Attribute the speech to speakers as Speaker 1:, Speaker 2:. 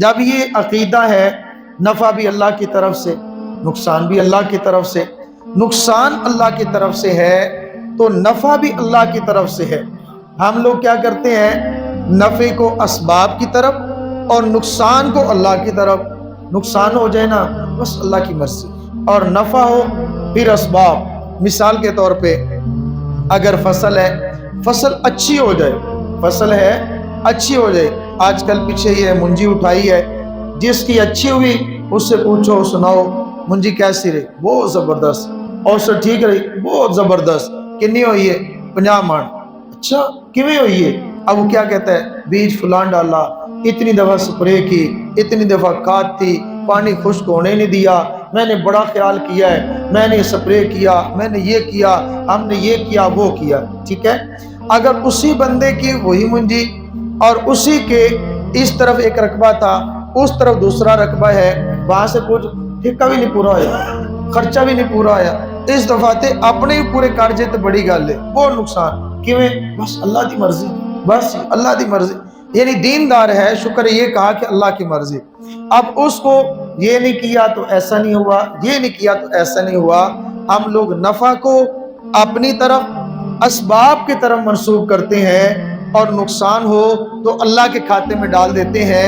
Speaker 1: جب یہ عقیدہ ہے نفع بھی اللہ کی طرف سے، نقصان بھی اللہ کی طرف سے، نقصان اللہ کی طرف سے ہے تو نفع بھی اللہ کی طرف سے ہے۔ ہم لوگ کیا کرتے ہیں، نفع کو اسباب کی طرف اور نقصان کو اللہ کی طرف۔ نقصان ہو جائے نا بس اللہ کی مرضی، اور نفع ہو پھر اسباب۔ مثال کے طور پہ اگر فصل ہے، فصل اچھی ہو جائے، فصل ہے اچھی ہو جائے۔ آج کل پیچھے یہ منجی اٹھائی ہے، جس کی اچھی ہوئی اس سے پوچھو، سناؤ منجی کیسی رہی؟ بہت زبردست۔ اوسط ٹھیک رہی؟ بہت زبردست۔ کنی ہوئی ہے؟ 50 من۔ اچھا کیویں ہوئی ہے؟ اب وہ کیا کہتا ہے، بیج فلان ڈالا، اتنی دفعہ سپرے کی، اتنی دفعہ کھاد تھی، پانی خشک ہونے نہیں دیا، میں نے بڑا خیال کیا ہے، میں نے سپرے کیا، میں نے یہ کیا، ہم نے یہ کیا وہ کیا۔ ٹھیک ہے، اگر اسی بندے کی وہی منجی اور اسی کے اس طرف ایک رقبہ تھا، اس طرف دوسرا رقبہ ہے، وہاں سے کچھ ٹھیکہ بھی نہیں پورا ہوا، خرچہ بھی نہیں پورا آیا، اس دفعہ تے اپنے ہی پورے کارجے تے بڑی گل ہے، وہ نقصان کیویں؟ بس اللہ دی مرضی، بس اللہ دی مرضی۔ یعنی دیندار ہے، شکر یہ کہا کہ اللہ کی مرضی۔ اب اس کو یہ نہیں کیا تو ایسا نہیں ہوا، یہ نہیں کیا تو ایسا نہیں ہوا۔ ہم لوگ نفع کو اپنی طرف اسباب کی طرف منسوب کرتے ہیں، اور نقصان ہو تو اللہ کے کھاتے میں ڈال دیتے ہیں۔